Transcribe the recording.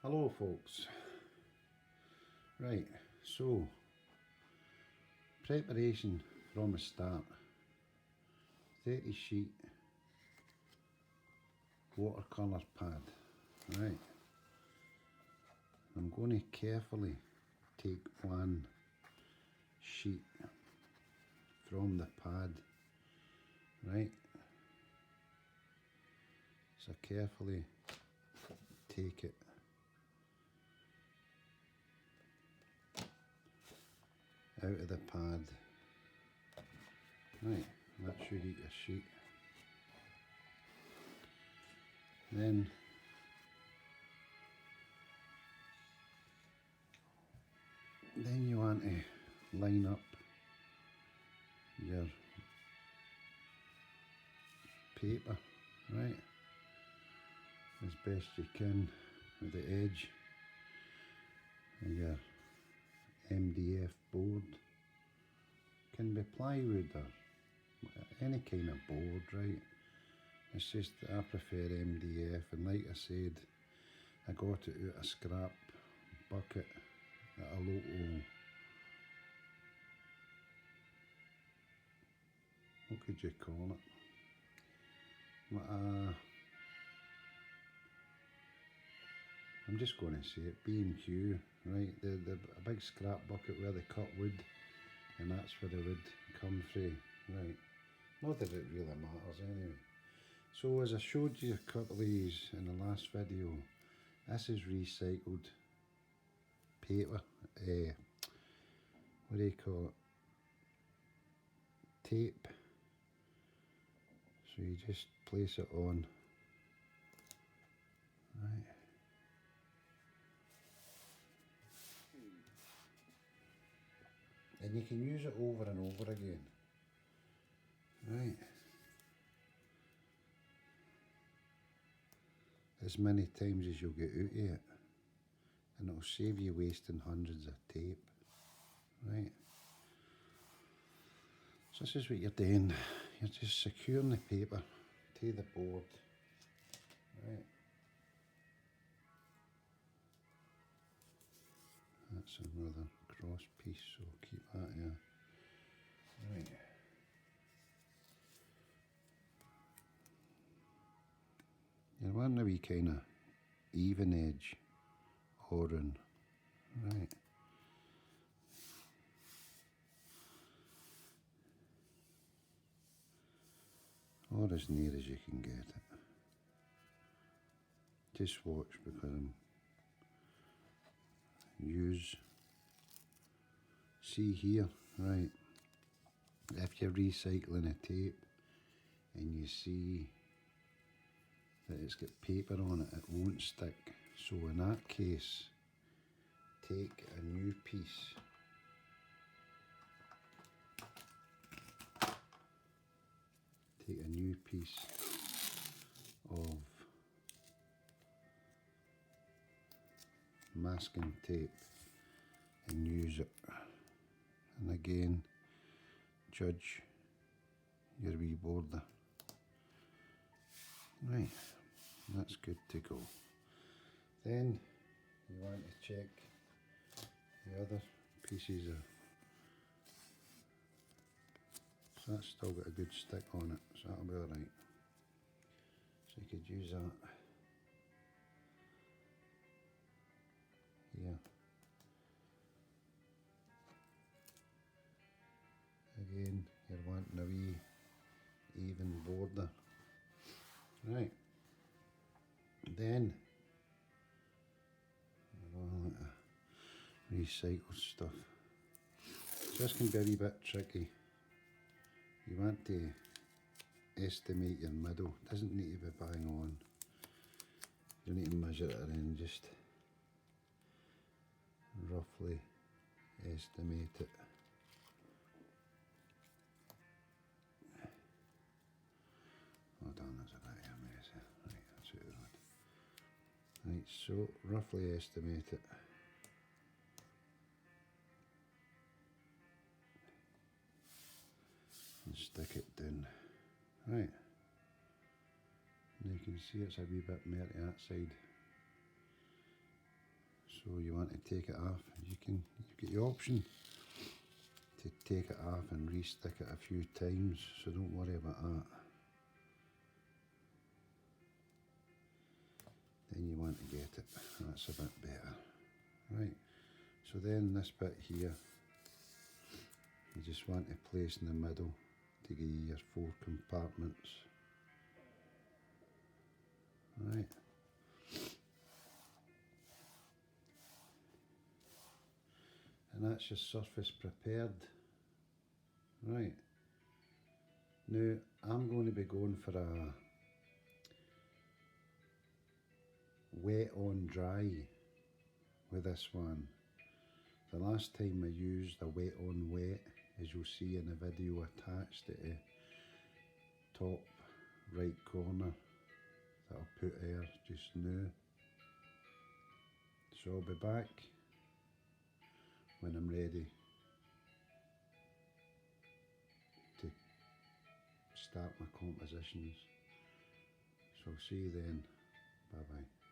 Hello folks. Right, so preparation from the start. 30 sheet watercolour pad. Right, I'm going to carefully take one sheet from the pad, right, so carefully take it out of the pad. Right, that should eat a sheet. Then you want to line up your paper, right, as best you can with the edge of your MDF board. Can be plywood or any kind of board, right? It's just I prefer MDF, and like I said, I got it out of a scrap bucket at a local, what could you call it? I'm just going to say it, B&Q, right? The a big scrap bucket where they cut wood, and that's where the wood come from, right? Not that it really matters anyway. So as I showed you a couple of these in the last video, this is recycled paper, what do you call it, tape. So you just place it on, right, and you can use it over and over again, right, as many times as you'll get out of it, and it'll save you wasting hundreds of tape, right. So this is what you're doing, you're just securing the paper to the board, right. That's another cross piece, so keep that here, right. You want a wee kind of even edge on, right. Or as near as you can get it. Just watch, because I'm see here, right, if you're recycling a tape and you see that it's got paper on it, it won't stick. So in that case, take a new piece of masking tape and use it. And again, judge your wee border. Right, that's good to go. Then you want to check the other pieces of, so that's still got a good stick on it, so that'll be alright. So you could use that here. Again, you're wanting a wee even border. Right, then recycled stuff. So this can be a wee bit tricky. You want to estimate your middle. It doesn't need to be bang on. You don't need to measure it in, just roughly estimate it. Hold on, there's a bit of a mess here. Right, that's what we want. Right, so roughly estimate it. And stick it down. Right. And you can see it's a wee bit murky that side. So you want to take it off, you've got the option to take it off and re-stick it a few times, so don't worry about that. Then you want to get it, that's a bit better. Right, so then this bit here, you just want to place in the middle to give you your 4 compartments. Right. And that's your surface prepared. Right. Now I'm going to be going for a wet on dry with this one. The last time I used a wet on wet, as you'll see in the video attached at the top right corner that I'll put there just now. So I'll be back when I'm ready to start my compositions. So I'll see you then. Bye bye.